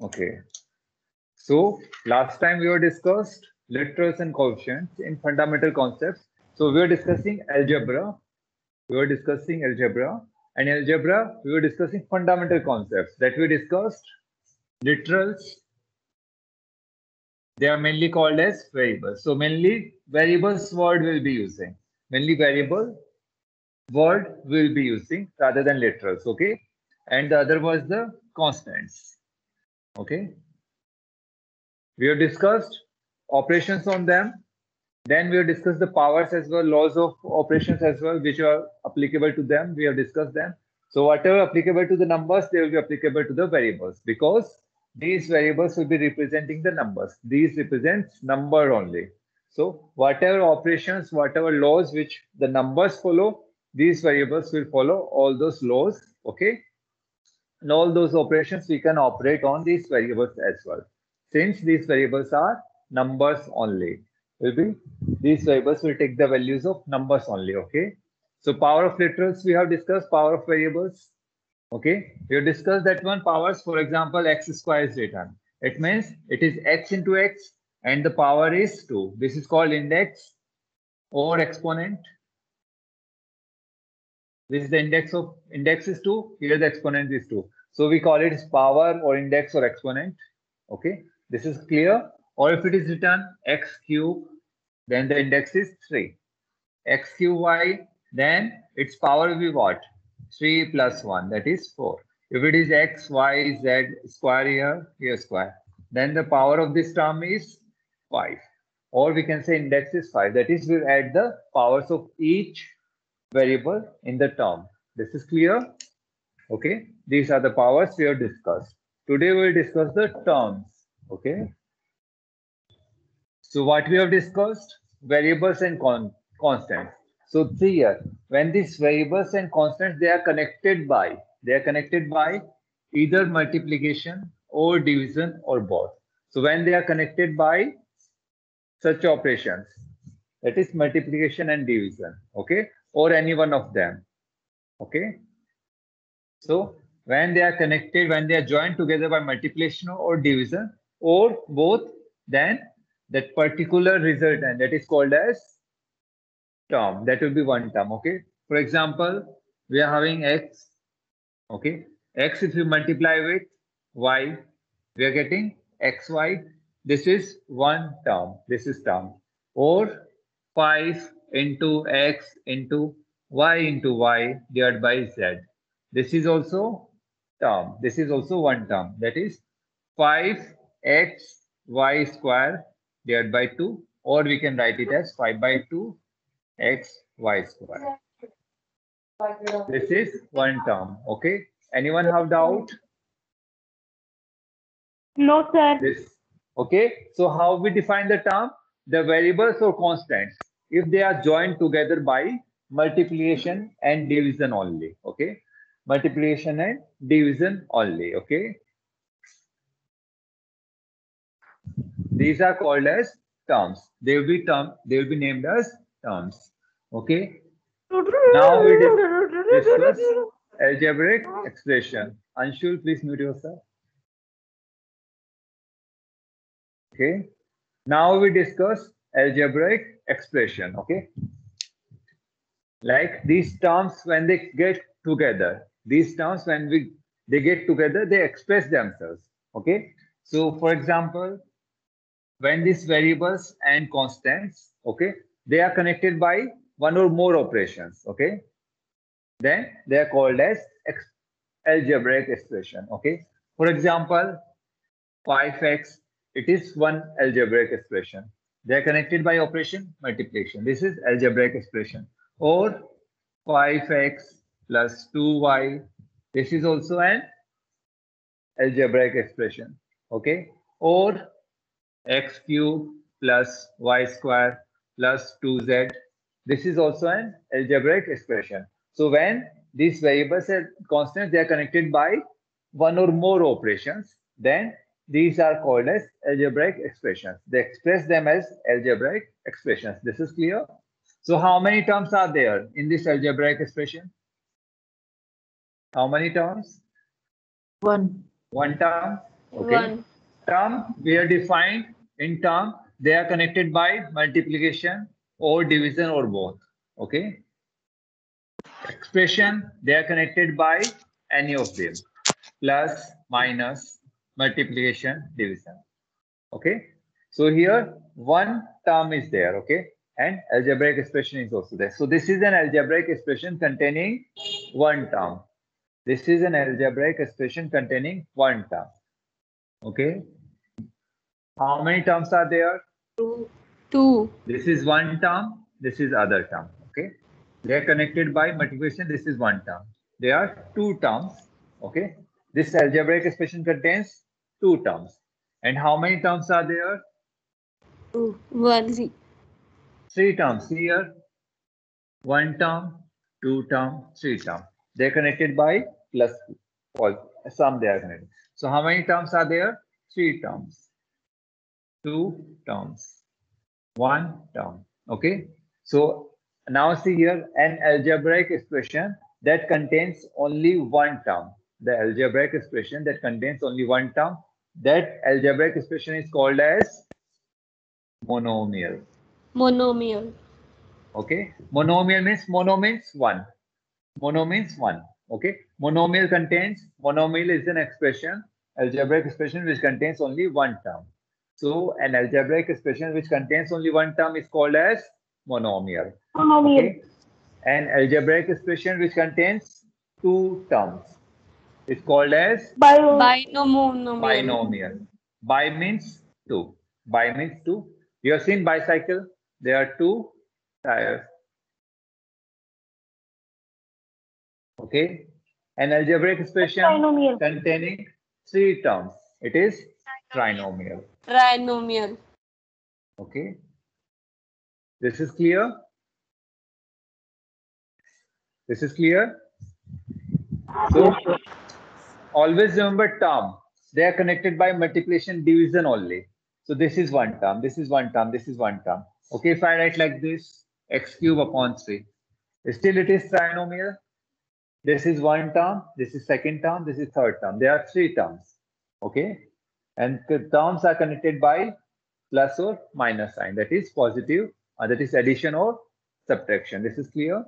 Okay. So last time we were discussed literals and coefficients in fundamental concepts. So we were discussing algebra. We were discussing algebra. And in algebra, we were discussing fundamental concepts that we discussed. Literals, they are mainly called as variables. So mainly variables word will be using. Mainly variable word will be using rather than literals. Okay. And the other was the constants. Okay. We have discussed operations on them. Then we have discussed the powers as well, laws of operations as well, which are applicable to them. We have discussed them. So whatever applicable to the numbers, they will be applicable to the variables because these variables will be representing the numbers. These represents number only. So whatever operations, whatever laws which the numbers follow, these variables will follow all those laws. Okay. And all those operations we can operate on these variables as well. Since these variables are numbers only, will be these variables will take the values of numbers only. Okay. So power of literals we have discussed, power of variables. Okay. We have discussed that one powers. For example, x square is written. It means it is x into x and the power is 2. This is called index or exponent. This is the index is 2. Here the exponent is 2. So we call it power or index or exponent. Okay. This is clear. Or if it is written x cube, then the index is 3. X cube y, then its power will be what? 3 plus 1, that is 4. If it is x, y, z square here square, then the power of this term is 5. Or we can say index is 5. That is, we'll add the powers of each variable in the term. This is clear? Okay. These are the powers we have discussed. Today we will discuss the terms. Okay. So what we have discussed? Variables and constants. So see here, when these variables and constants, they are connected by either multiplication or division or both. So when they are connected by such operations, that is multiplication and division, okay, or any one of them, okay. So when they are connected, when they are joined together by multiplication or division or both, then that particular resultant that is called as term, that will be one term, okay. For example, we are having x, okay. X, if you multiply with y, we are getting xy. This is one term. This is term. Or 5 into x into y divided by z. This is also term. This is also one term. That is 5x y square divided by 2. Or we can write it as 5 by 2 x y square. This is one term. Okay. Anyone have doubt? No, sir. This. Okay. So how we define the term? The variables or constants, if they are joined together by multiplication and division only. Okay. Multiplication and division only. Okay. These are called as terms. They will be named as terms. Okay. Now we discuss algebraic expression. Anshul, please mute yourself. Okay. Now we discuss algebraic expression. Okay. Like these terms when they get together, they get together, they express themselves. Okay. So for example, when these variables and constants, okay, they are connected by one or more operations. Okay. Then they are called as algebraic expression. Okay. For example, 5x, it is one algebraic expression. They are connected by operation multiplication. This is algebraic expression. Or 5x plus 2y. This is also an algebraic expression. Okay. Or x cube plus y square plus 2z. This is also an algebraic expression. So when these variables and constants, they are connected by one or more operations, then these are called as algebraic expressions. They express them as algebraic expressions. This is clear. So how many terms are there in this algebraic expression? How many terms? One. One term. Okay. 1. Term, we are defined in term, they are connected by multiplication or division or both. Okay. Expression, they are connected by any of them. Plus, minus, multiplication, division. Okay. So here one term is there. Okay. And algebraic expression is also there. So this is an algebraic expression containing one term. This is an algebraic expression containing one term. Okay. How many terms are there? 2. This is one term. This is other term. Okay. They are connected by multiplication. This is one term. There are two terms. Okay. This algebraic expression contains two terms. And how many terms are there? 1. Three terms here. One term, two term, three term. They're connected by plus two. All some they are connected. So how many terms are there? Three terms. Two terms. One term. Okay. So now see here an algebraic expression that contains only one term. The algebraic expression that contains only one term. That algebraic expression is called as monomial. Monomial. Okay. Monomial means mono means one. Mono means one. Okay. Monomial is an expression, algebraic expression which contains only one term. So an algebraic expression which contains only one term is called as monomial. Okay. An algebraic expression which contains two terms is called as Binomial. binomial. Bi means two. Bi means two. You have seen bicycle. There are two tires. Okay. An algebraic expression containing three terms. It is trinomial. Trinomial. Okay. This is clear? This is clear? So always remember term. They are connected by multiplication division only. So this is one term, this is one term, this is one term. Okay, if I write like this, x cube upon 3. Still it is trinomial. This is one term, this is second term, this is third term. There are three terms. Okay. And the terms are connected by plus or minus sign. That is positive, that is addition or subtraction. This is clear?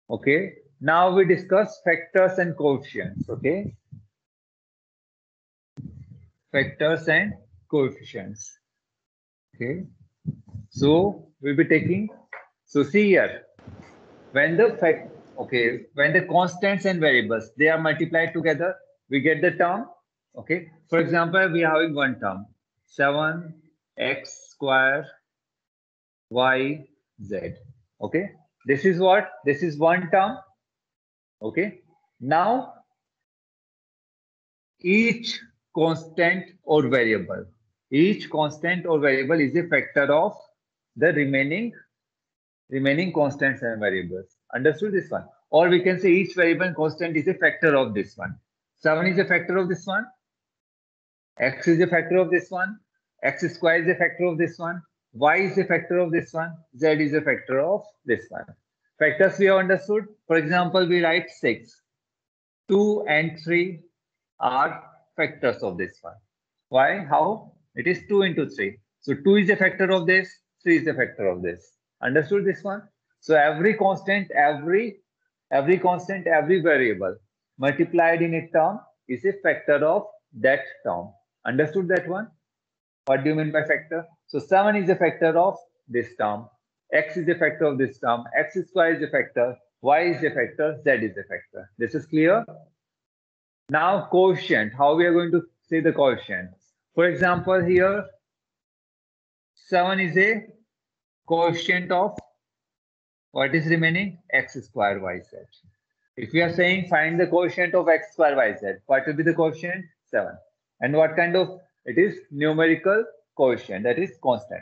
Okay. Now we discuss factors and coefficients. Okay. Factors and coefficients. Okay. So we'll be taking, so see here, when the when the constants and variables, they are multiplied together, we get the term. Okay. For example, we are having one term, 7x square y z. Okay. This is what? This is one term. Okay. Now, each constant or variable is a factor of the remaining constants and variables. Understood this one? Or we can say each variable and constant is a factor of this one. 7 is a factor of this one. X is a factor of this one. X square is a factor of this one. Y is a factor of this one. Z is a factor of this one. Factors we have understood. For example, we write 6. 2 and 3 are factors of this one. Why? How? It is 2 into 3. So 2 is a factor of this, 3 is a factor of this. Understood this one? So every constant, every variable multiplied in a term is a factor of that term. Understood that one? What do you mean by factor? So 7 is a factor of this term. X is a factor of this term. X square is a factor. Y is a factor. Z is a factor. This is clear? Now quotient. How we are going to say the quotient? For example, here 7 is a quotient of what is remaining? X square y z. If we are saying find the quotient of x square y z, what will be the quotient? 7. And what kind of? It is numerical quotient, that is constant.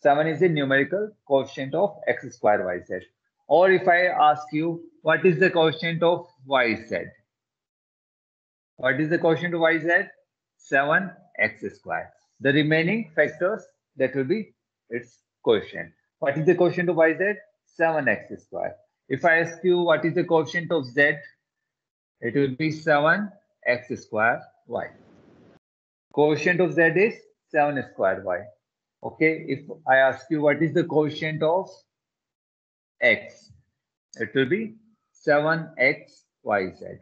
7 is a numerical quotient of x square y z. Or if I ask you, what is the quotient of y z? What is the quotient of y z? 7x square. The remaining factors, that will be its quotient. What is the quotient of y z? 7x square. If I ask you what is the quotient of z, it will be 7x square y. Quotient of z is 7 square y. Okay, if I ask you what is the quotient of x, it will be 7xyz.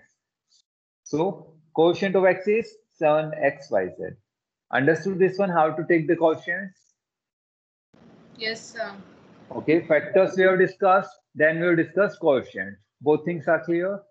So quotient of x is 7xyz. Understood this one, how to take the quotients? Yes, sir. Okay, factors we have discussed, then we will discuss quotient. Both things are clear?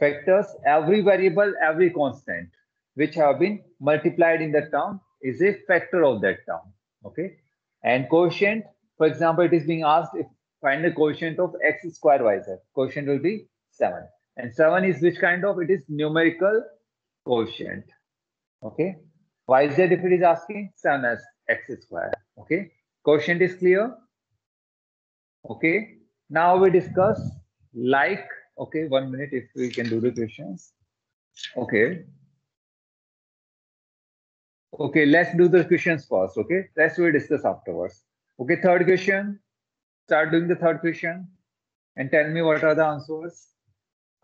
Factors, every variable, every constant, which have been multiplied in the term is a factor of that term. Okay, and quotient, for example, it is being asked if find the quotient of x square yz. Quotient will be 7. And 7 is which kind of? It is numerical quotient. Okay, yz if it is asking 7 as x square. Okay, quotient is clear. Okay, now we discuss like. Okay, 1 minute if we can do the questions. Okay. Okay, let's do the questions first. Okay, rest we'll discuss afterwards. Okay, third question. Start doing the third question and tell me what are the answers.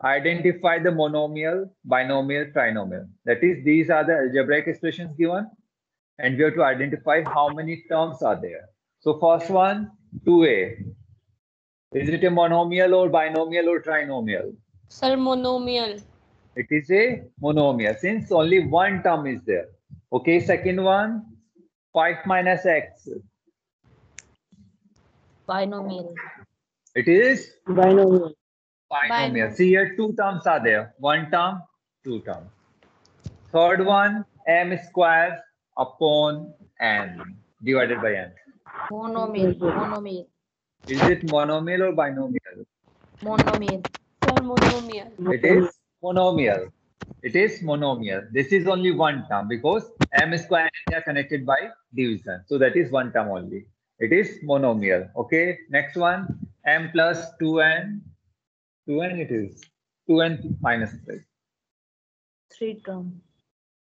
Identify the monomial, binomial, trinomial. That is, these are the algebraic expressions given, and we have to identify how many terms are there. So first one, 2a. Is it a monomial or binomial or trinomial? Sir, monomial. It is a monomial since only one term is there. Okay, second one, 5 minus x. Binomial. It is Binomial. binomial. Binomial. See here, two terms are there. One term, two terms. Third one, m square upon n divided by n. Monomial. Monomial. Is it monomial or binomial? Monomial. Sir, monomial. It is monomial. It is monomial. This is only one term because m square and n are connected by division. So that is one term only. It is monomial. Okay. Next one, m plus 2n. 2n it is. 2n minus 3. 3 term.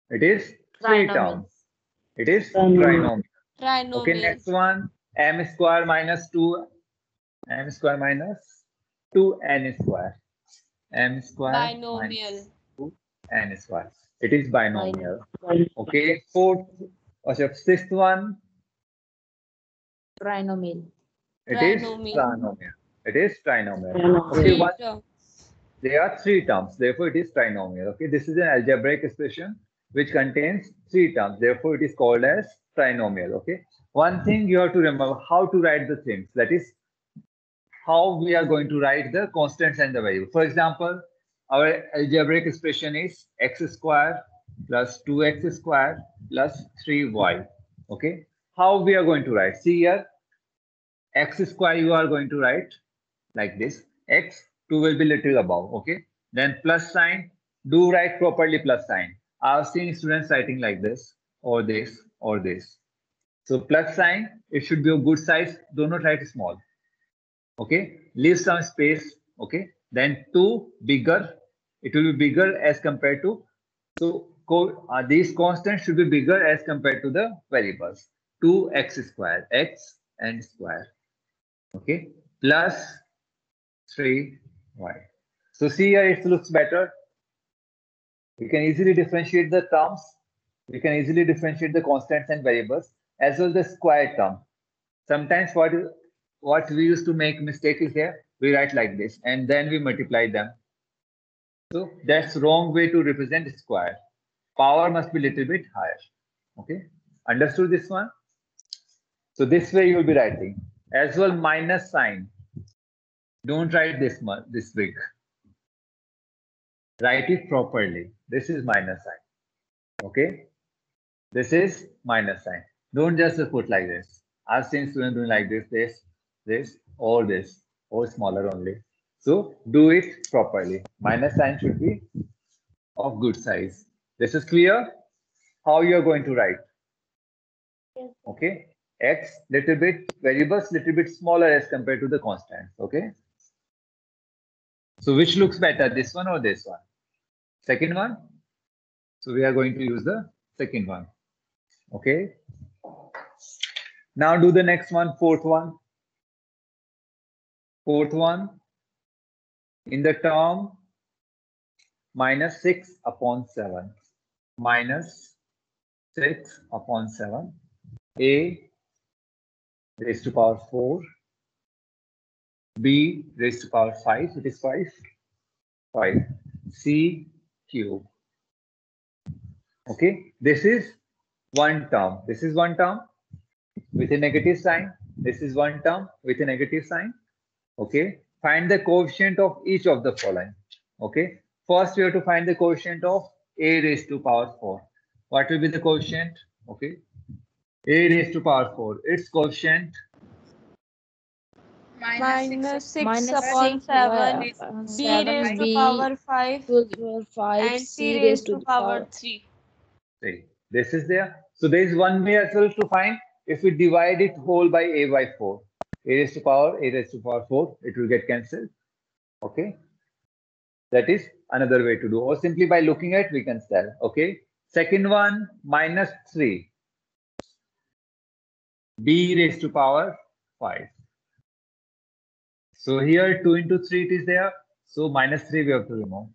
It is 3 Trinomial. terms. It is Trinomial. trinomial. Okay. Trinomial. Next one, m square minus 2. M square minus 2n square. M square Binomial. minus 2n square. It is binomial. Binomial. Okay, sixth one, Trinomial. it is Trinomial. trinomial. It is trinomial. Trinomial. Okay, Three one, terms. there are 3 terms, therefore it is trinomial. Okay, this is an algebraic expression which contains 3 terms, therefore it is called as trinomial. Okay, one thing you have to remember how to write the things, that is how we are going to write the constants and the variable. For example, our algebraic expression is x square plus 2x square plus 3y. Okay, how we are going to write? See here, x square you are going to write like this. X, 2 will be little above. Okay, then plus sign. Do write properly plus sign. I've seen students writing like this or this or this. So plus sign, it should be a good size. Do not write small. Okay, leave some space. Okay, then 2 bigger, it will be bigger as compared to, so these constants should be bigger as compared to the variables. 2x square, x and square. Okay, plus 3y. So see here, it looks better. We can easily differentiate the terms. We can easily differentiate the constants and variables as well as the square term. Sometimes what we used to make mistake is here, we write like this and then we multiply them. So that's wrong way to represent square. Power must be little bit higher. Okay, understood this one? So this way you will be writing as well. Minus sign, don't write this much, this big. Write it properly. This is minus sign. Okay, this is minus sign. Don't just put like this. I've seen students doing like this, or smaller only. So do it properly. Minus sign should be of good size. This is clear how you are going to write. Yes. Okay, x little bit, variables little bit smaller as compared to the constants. Okay, so which looks better, this one or this one? Second one. So we are going to use the second one. Okay, now do the next one, fourth one. Fourth one, in the term minus 6 upon 7 minus 6 upon 7. A raised to power 4. B raised to power 5. It is 5. 5. C cube. Okay. This is one term. This is one term with a negative sign. This is one term with a negative sign. Okay. Find the coefficient of each of the following. Okay. First, we have to find the coefficient of a raised to power 4. What will be the coefficient? Okay. A raised to power 4. Its coefficient Minus 6 Minus upon 6 7. B 7 raised to B power 5. to the power 5 And C raised to the power power 3. 3. This is there. So there is one way as well to find. If we divide it whole by a by 4, a raised to power 4, it will get cancelled. Okay. That is another way to do. Or simply by looking at, we can tell. Okay. Second one, minus 3. B raised to power 5. So here 2 into 3 it is there. So minus 3 we have to remove.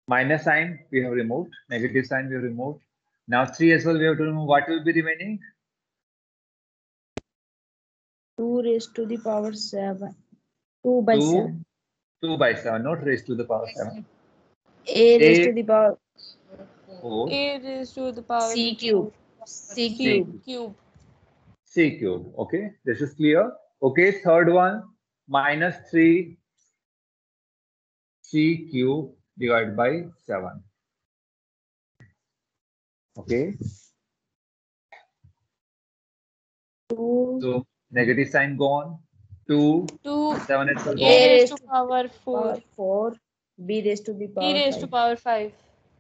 Minus sign we have removed. Negative sign we have removed. Now 3 as well we have to remove. What will be remaining? 2 raised to the power 7. 2 by 2, 7. 2 by 7, not raised to the power 7. A raised to the power 4. A raised to the power C cube. C C cube. cube. C cube. Okay, this is clear. Okay, third one, minus 3 C cube divided by 7. Okay. 2 So negative sign gone. 2, 2 7 itself A gone. raised to power 4. power 4 B raised to the B power raised to 5. power 5.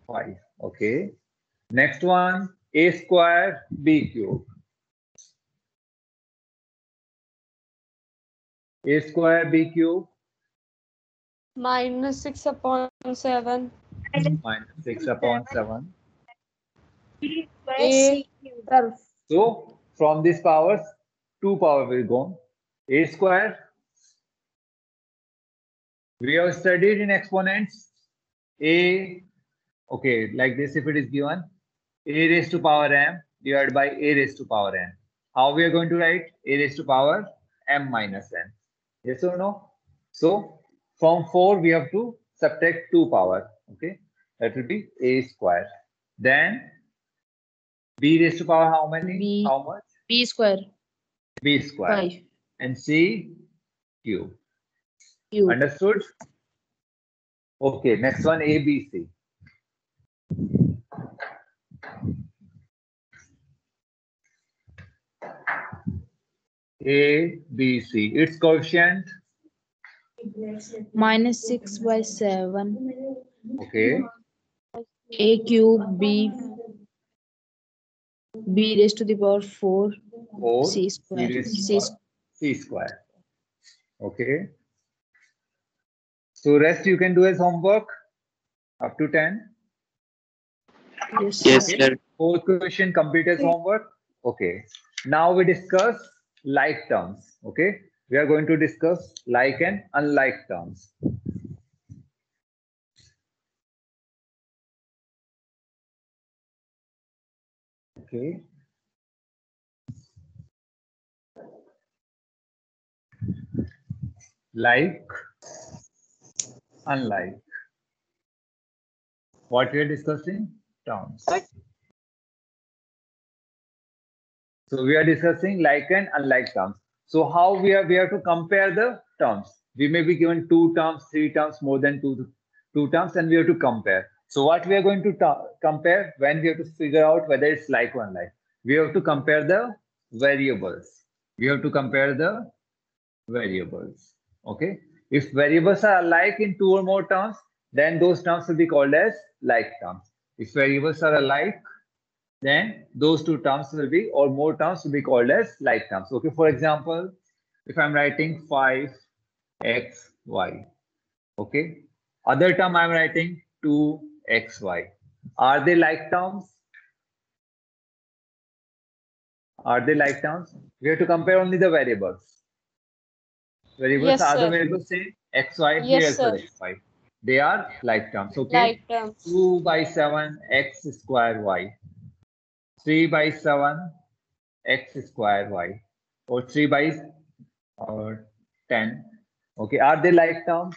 5. Okay. Next one, A square B cube. A square B cube Minus 6 upon 7. minus 6 upon 7. A So from these powers, 2 power will go. A square. We have studied in exponents. A, okay, like this if it is given, A raised to power m divided by A raised to power n. How we are going to write? A raised to power m minus n. Yes or no? So from 4 we have to subtract 2 power. Okay, that will be A square. Then B raised to power how many? B. How much? B square B square. 5 And C cube. cube. Understood? Okay, next one A, B, C. A, B, C. Its coefficient? Minus 6 by 7 Okay. A cube B raised to the power 4 4. C square. C square. Okay. So rest you can do as homework up to 10. Yes. Okay. Fourth question complete as homework. Okay. Now we discuss like terms. Okay. We are going to discuss like and unlike terms. Okay. Like, unlike. What we are discussing? Terms. So we are discussing like and unlike terms. So how we have to compare the terms. We may be given 2 terms, 3 terms, more than two terms, and we have to compare. So what we are going to compare when we have to figure out whether it's like or unlike? We have to compare the variables. We have to compare the variables. Okay. If variables are alike in 2 or more terms, then those terms will be called as like terms. If variables are alike, then those 2 terms will be, or more terms will be called as like terms. Okay, for example, if I'm writing 5xy, okay, other term I'm writing 2xy. Are they like terms? Are they like terms? We have to compare only the variables. Variables Yes, are the sir. variables say xy, Yes, here as well sir. xy. They are like terms. Okay. Like terms. 2 by 7 x square y. 3 by 7 x square y, or 3 by 10. Okay, are they like terms?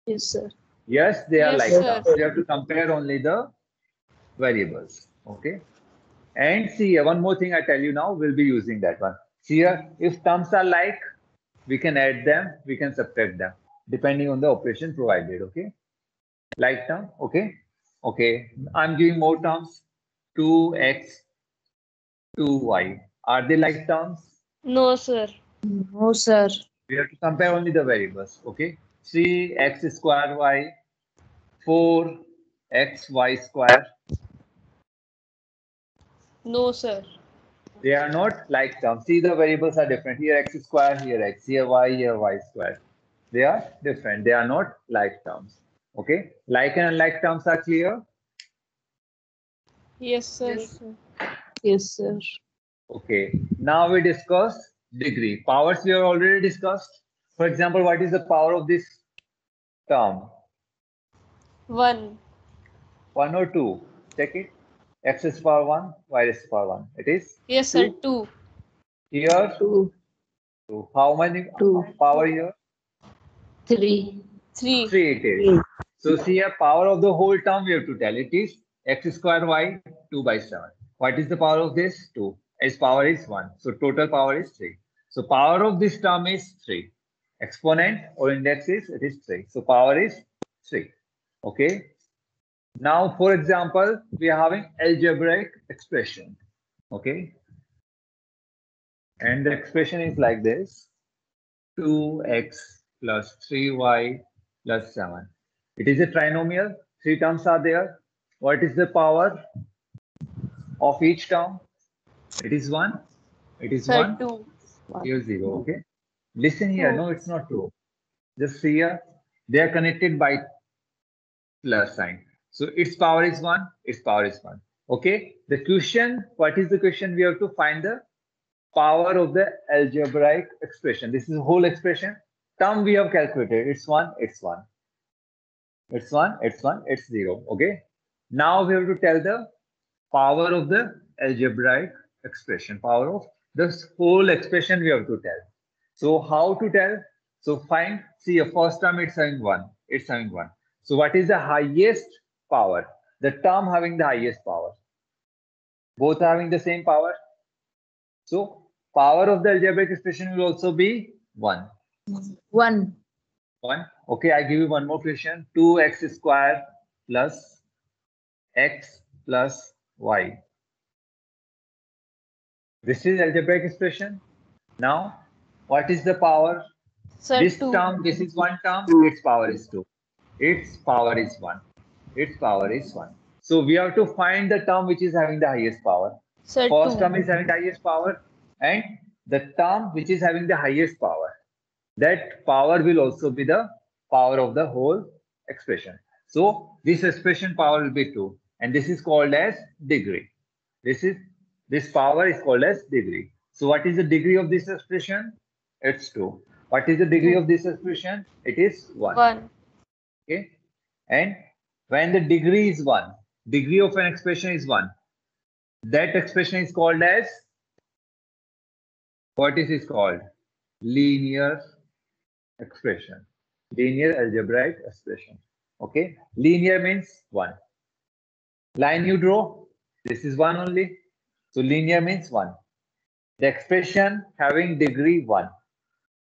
Yes, sir. Yes, they are Yes, like sir. terms. We have to compare only the variables. Okay. And see here, one more thing I tell you now, we'll be using that one. See here, if terms are like, we can add them, we can subtract them, depending on the operation provided. Okay. Like term. Okay. Okay. I'm giving more terms. 2x, 2y. Are they like terms? No, sir. No, sir. We have to compare only the variables. Okay. 3x square y, 4xy square. No, sir. They are not like terms. See, the variables are different. Here x square, here x, here y square. They are different. They are not like terms. Okay. Like and unlike terms are clear. Yes, sir. Yes. Yes, sir. Okay. Now we discuss degree. Powers we have already discussed. For example, what is the power of this term? 1. 1 or 2? Check it. X is power 1, y is power 1. It is Yes, sir. 2. 2. Here, 2, 2. How many 2, power here? 3, 3. 3 it is. 3. So see a power of the whole term we have to tell. It is x square y 2 by 7. What is the power of this? 2. Its power is 1. So total power is 3. So power of this term is 3. Exponent or index is, it is 3. So power is 3. Okay. Now, for example, we are having algebraic expression. Okay. And the expression is like this. 2x plus 3y plus 7. It is a trinomial. 3 terms are there. What is the power of each term? It is 1. It is Sir, 1. 2. Here 0. Okay. Listen here. Two. No, it's not true. Just see here. They are connected by plus sign. So its power is 1. Its power is 1. Okay. The question, what is the question? We have to find the power of the algebraic expression. This is a whole expression. Term we have calculated. It's 1. It's 1. It's 1. It's 1. It's 0. Okay. Now we have to tell the power of the algebraic expression. Power of this whole expression we have to tell. So how to tell? So find, see a first term it's having 1. It's having 1. So what is the highest power? The term having the highest power. Both are having the same power. So power of the algebraic expression will also be 1. 1, 1. Okay, I give you one more question. 2x square plus x plus y. This is algebraic expression. Now, what is the power? Sir, This 2. term, this is one term, its power is 2. Its power is 1. Its power is 1. So we have to find the term which is having the highest power. Sir, First 2. term is having the highest power, and the term which is having the highest power. That power will also be the power of the whole expression. So this expression power will be 2, and this is called as degree. This power is called as degree. So what is the degree of this expression? It's 2. What is the degree 2. of this expression? It is 1. 1. Okay. And when the degree is 1, degree of an expression is 1, that expression is called as, what is it called? Linear expression. Linear algebraic expression. Okay. Linear means 1. Line you draw, this is 1 only. So linear means 1. The expression having degree 1,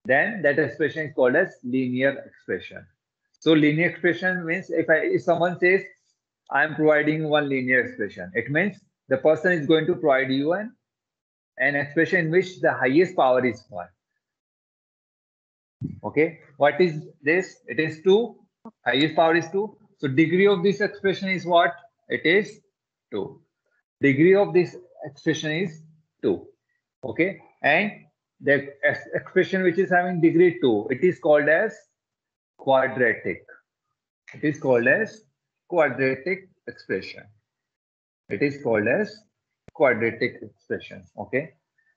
then that expression is called as linear expression. So linear expression means if someone says I am providing one linear expression, it means the person is going to provide you an expression in which the highest power is 1. Okay, what is this? It is 2. Highest power is 2. So degree of this expression is what? It is 2. Degree of this expression is 2. Okay, and the expression which is having degree 2, it is called as quadratic. It is called as quadratic expression. It is called as quadratic expression. Okay.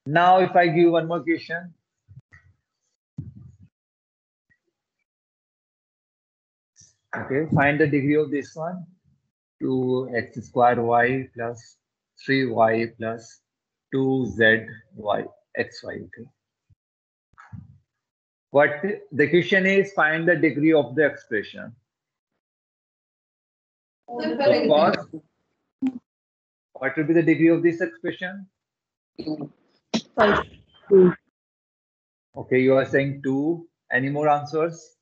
Now, if I give one more question. Okay, find the degree of this one. 2x square y plus 3y plus 2zy xy. Okay. What the question is, find the degree of the expression. So first, what will be the degree of this expression? 5. Okay, you are saying 2. Any more answers?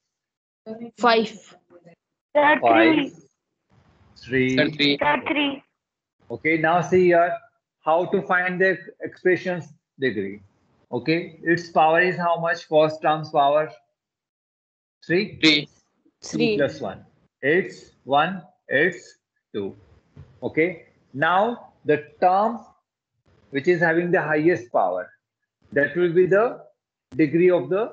5. 5, 3. Three. Okay, now see here how to find the expression's degree. Okay, its power is how much? First term's power 3. 2 3. plus 1. It's 1. It's 2. Okay. Now the term which is having the highest power, that will be the degree of the,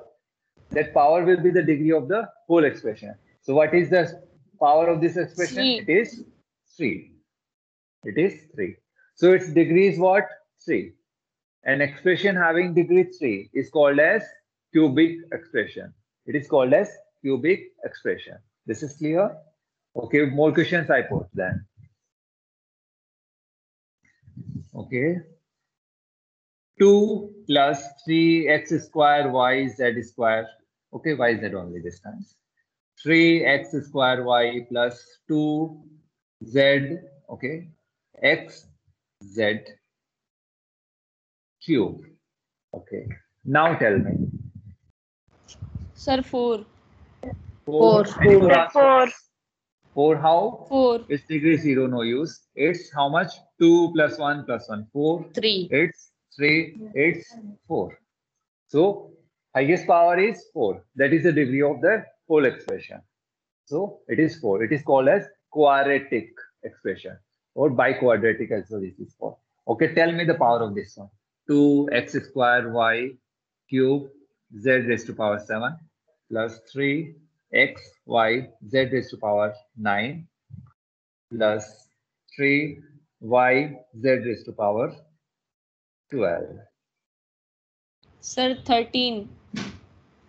that power will be the degree of the whole expression. So what is the power of this expression? 3. It is 3. It is 3. So its degree is what? 3. An expression having degree 3 is called as cubic expression. It is called as cubic expression. This is clear? Okay, more questions I put then. Okay. 2 plus 3x square y z square. Okay, y z only this time. 3x square y plus 2z, okay, x z cube. Okay. Now tell me. Sir, 4. 4. Any more answers? 4 how? 4. Its degree 0, no use. It's how much? 2 plus 1 plus 1, 4. 3. It's 3. It's 4. So highest power is 4. That is the degree of the whole expression. So it is 4. It is called as quadratic expression or biquadratic also this is called. Okay, tell me the power of this one. 2x square y cube z raised to power 7 plus 3x y z raised to power 9 plus 3y z raised to power 12. Sir, 13.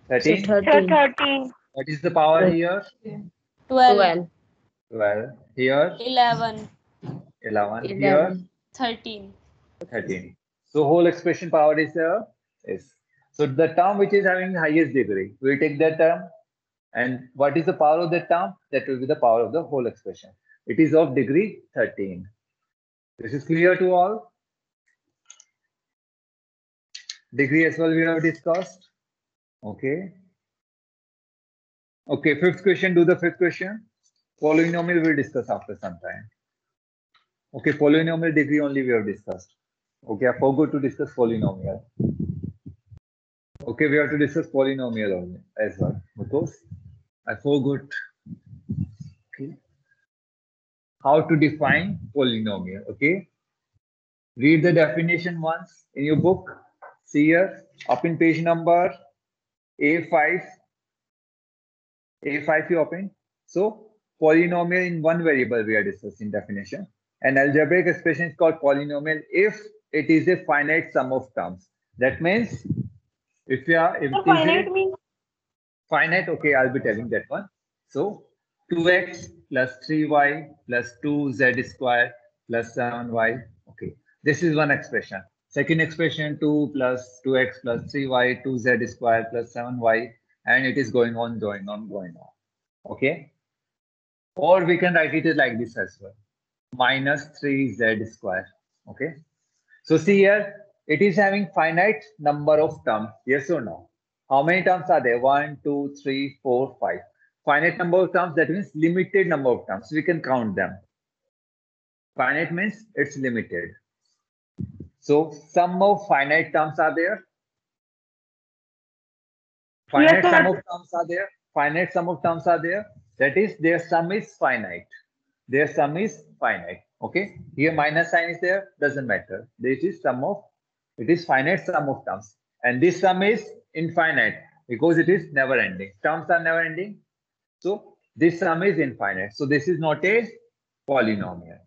13. 13. What is the power here? 12. 12. Here 11. 11. Here 11. 13. 13. So whole expression power is is. So the term which is having highest degree, we'll take that term. And what is the power of that term? That will be the power of the whole expression. It is of degree 13. This is clear to all? Degree as well we have discussed. Okay. Okay, fifth question. Do the fifth question. Polynomial we'll discuss after some time. Okay, polynomial degree only we have discussed. Okay, I forgot to discuss polynomial. Okay, we have to discuss polynomial only as well because I forgot. Okay. How to define polynomial. Okay. Read the definition once in your book. See here, up in page number A5. A5 you open. So polynomial in one variable we are discussing definition. An algebraic expression is called polynomial if it is a finite sum of terms. That means if it is a finite, okay, I'll be telling that one. So 2x plus 3y plus 2z square plus 7y. Okay, this is one expression. Second expression 2 plus 2x plus 3y 2z square plus 7y, and it is going on. Okay, or we can write it like this as well, minus 3z square. Okay, so see here, it is having finite number of terms. Yes or no? How many terms are there? 1, 2, 3, 4, 5. Finite number of terms, that means limited number of terms. We can count them. Finite means it's limited. So sum of finite terms are there. Finite sum of terms are there. Finite sum of terms are there. That is, their sum is finite. Their sum is finite. Okay. Here minus sign is there. Doesn't matter. This is sum of. It is finite sum of terms. And this sum is infinite because it is never ending. Terms are never ending. So this sum is infinite. So this is not a polynomial.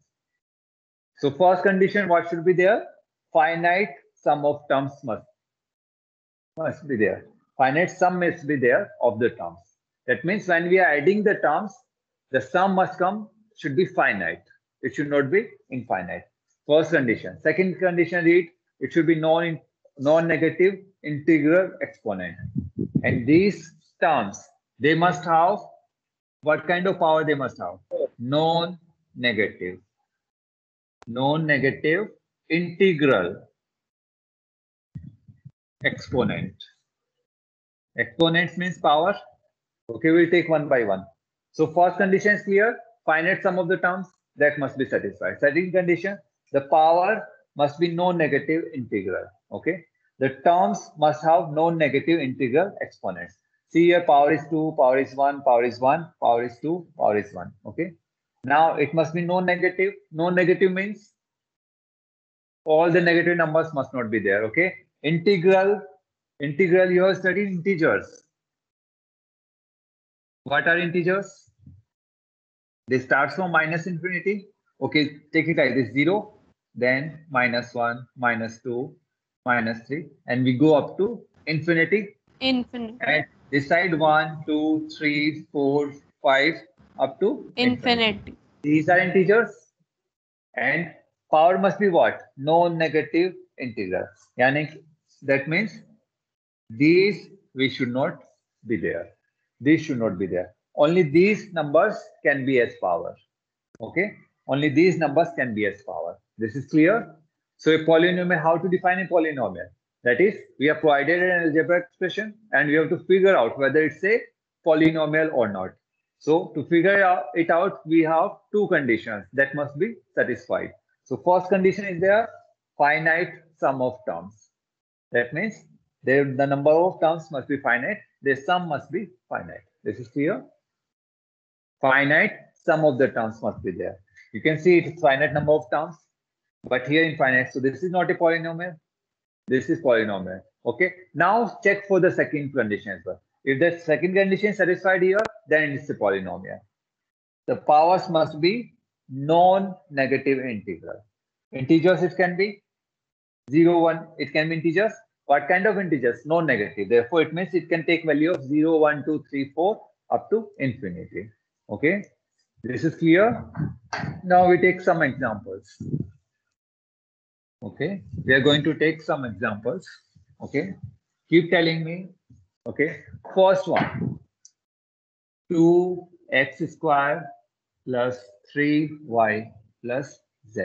So first condition, what should be there? Finite sum of terms must be there. Finite sum must be there of the terms. That means when we are adding the terms, the sum should be finite. It should not be infinite. First condition. Second condition, read, it should be non-negative integral exponent. And these terms, they must have, what kind of power they must have? Non-negative integral exponent. Exponents means power. Okay, we'll take one by one. So first condition is clear. Finite sum of the terms, that must be satisfied. Second condition, the power must be non-negative integral. Okay, the terms must have non-negative integral exponents. See here, power is 2, power is 1, power is 1, power is 2, power is 1. Okay, now it must be non-negative. Non-negative means all the negative numbers must not be there. Okay, integral, you have studied integers. What are integers? They start from minus infinity. Okay, take it like this, 0, then minus 1, minus 2, minus 3, and we go up to infinity. Infinity. And this side 1, 2, 3, 4, 5, up to Infinity. These are integers. And power must be what? Non-negative integral. Yani, that means these we should not be there. These should not be there. Only these numbers can be as power. Okay? Only these numbers can be as power. This is clear? So a polynomial, how to define a polynomial? That is, we have provided an algebraic expression and we have to figure out whether it's a polynomial or not. So to figure it out, we have two conditions that must be satisfied. So first condition is there, finite sum of terms. That means the number of terms must be finite. The sum must be finite. This is clear? Finite sum of the terms must be there. You can see it's finite number of terms, but here infinite. So this is not a polynomial. This is polynomial. Okay. Now check for the second condition as well. If the second condition is satisfied here, then it's a polynomial. The powers must be non-negative integral. Integers it can be 0, 1. It can be integers. What kind of integers? Non-negative. Therefore, it means it can take value of 0, 1, 2, 3, 4 up to infinity. Okay. This is clear. Now we take some examples. Okay. We are going to take some examples. Okay. Keep telling me. Okay. First one. 2x squared plus 3y plus z.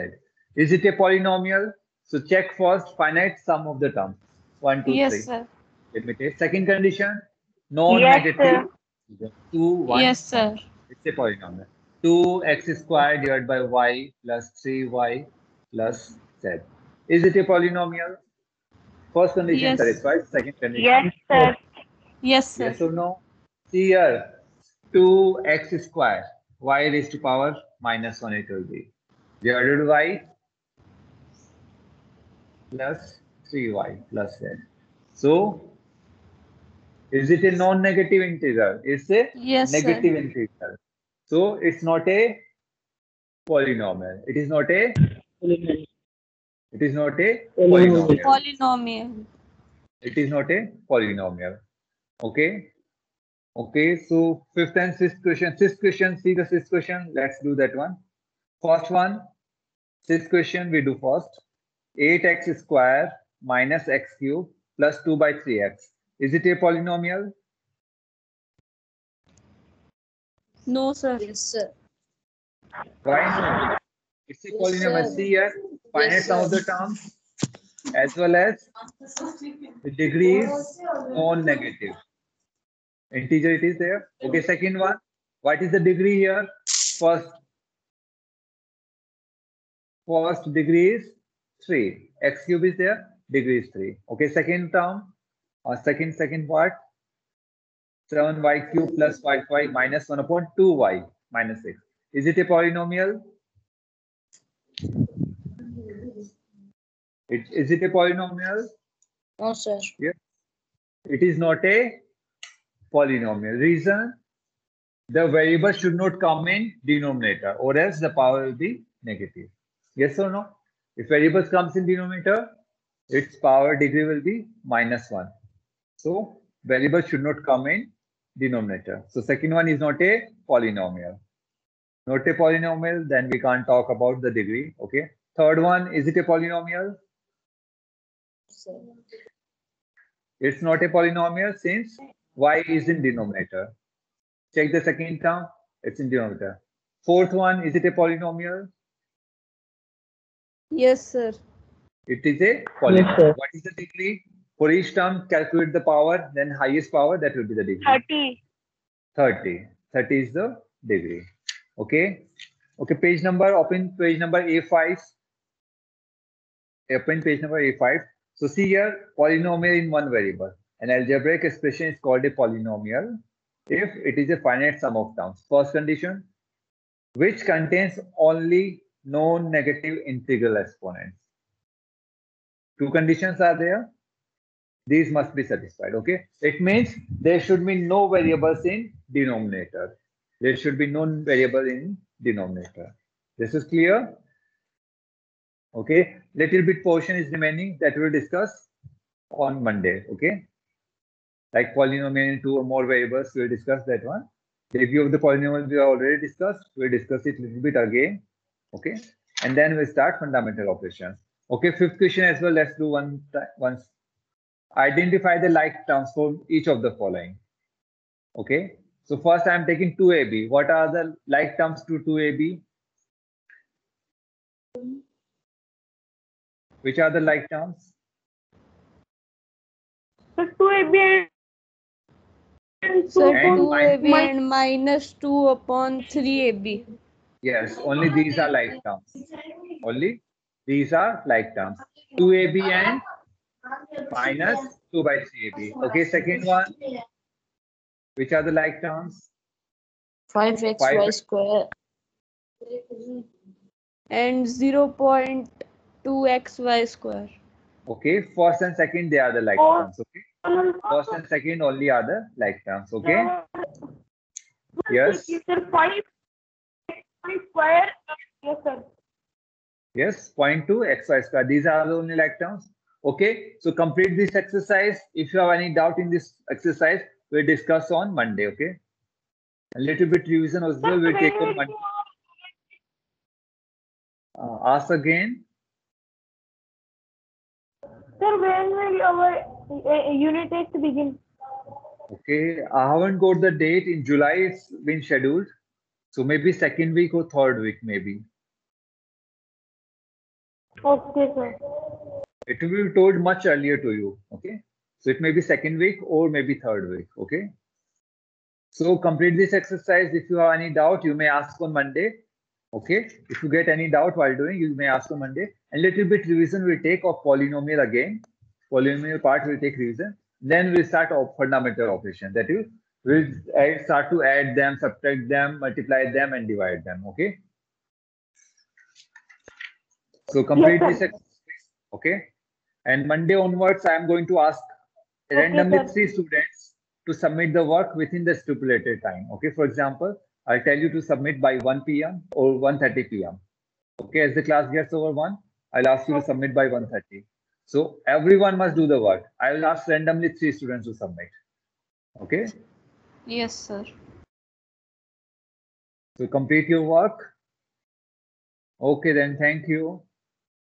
Is it a polynomial? So check first finite sum of the terms. 1, 2, Yes, 3. sir. Let me take second condition. Non-negative. 2, 1. Yes, sir. It's a polynomial. 2x squared divided by y plus 3y plus z. Is it a polynomial? First condition Yes. satisfied. Second condition. Yes, sir. Yes, sir. Yes or no? See here. 2x squared. Y raised to power minus 1 it will be. Divided by y plus 3y plus z. So, is it a non-negative integral? It's a Yes, negative sir. integral. So, it's not a polynomial. It is not a polynomial. Polynomial. It is not a polynomial. Okay. Okay. So, fifth and sixth question. Sixth question. See the sixth question. Let's do that one. First one. Sixth question we do first. 8x squared minus x cubed plus 2 by 3x. Is it a polynomial? No, sir. Yes, sir. Why not? It's a Yes, polynomial. sir. See here, finite sum of the terms as well as the degree is non-negative. Integer it is there. Okay, second one. What is the degree here? First degree is 3. X cube is there. Degree is 3. Okay, second term. Second part. 7y cube plus 5y minus 1 upon 2y minus 6. Is it a polynomial? Is it a polynomial? No, sir. Yeah. It is not a polynomial. Reason, the variable should not come in denominator or else the power will be negative. Yes or no? If variables comes in denominator, its power degree will be minus 1. So variable should not come in denominator. So second one is not a polynomial. Not a polynomial, then we can't talk about the degree. Okay. Third one, is it a polynomial? It's not a polynomial since y is in denominator. Check the second term, it's in denominator. Fourth one, is it a polynomial? Yes, sir. It is a polynomial. Yes, sir. What is the degree? For each term, calculate the power, then highest power, that will be the degree. 30. 30. 30 is the degree. Okay. Okay, page number, open page number A5. Open page number A5. So see here, polynomial in one variable. An algebraic expression is called a polynomial if it is a finite sum of terms. First condition, which contains only non-negative integral exponents. Two conditions are there. These must be satisfied. Okay. It means there should be no variables in denominator. There should be no variable in denominator. This is clear. Okay. Little bit portion is remaining that we'll discuss on Monday. Okay. Like polynomial in two or more variables, we'll discuss that one. The review of the polynomial we already discussed. We'll discuss it a little bit again. Okay. And then we'll start fundamental operations. Okay. Fifth question as well. Let's do once. Identify the like terms for each of the following. Okay. So first I am taking 2ab. What are the like terms to 2ab? Which are the like terms? So 2ab and So 2ab and minus 2 upon 3ab. Yes, only these are like terms. Only these are like terms. 2ab and minus 2 by 3ab. Okay, second one. Which are the like terms? 5xy square. And 0.2xy square. Okay, first and second they are the like terms. Okay, first and second only are the like terms. Okay. Yes. 5 square. Yes, sir. Yes, 0.2 xy square. These are the only like terms. Okay, so complete this exercise. If you have any doubt in this exercise, we'll discuss on Monday. Okay, a little bit revision as well. We'll take on Monday. Ask again. Sir, when will our unit test begin? Okay, I haven't got the date. In July, it's been scheduled. So maybe second week or third week, maybe. Okay, sir. It will be told much earlier to you. Okay, so it may be second week or maybe third week. Okay, so complete this exercise. If you have any doubt, you may ask on Monday. Okay, if you get any doubt while doing, you may ask on Monday. And little bit revision we'll take of polynomial again. Polynomial part will take revision. Then we'll start fundamental operation. That is, we'll start to add them, subtract them, multiply them, and divide them. Okay. So complete this exercise. Okay. And Monday onwards, I am going to ask randomly 3 students to submit the work within the stipulated time. Okay. For example, I'll tell you to submit by 1 p.m. or 1:30 p.m. Okay. As the class gets over 1, I'll ask you to submit by 1:30. So everyone must do the work. I will ask randomly 3 students to submit. Okay. Yes, sir. So complete your work. Okay, then thank you.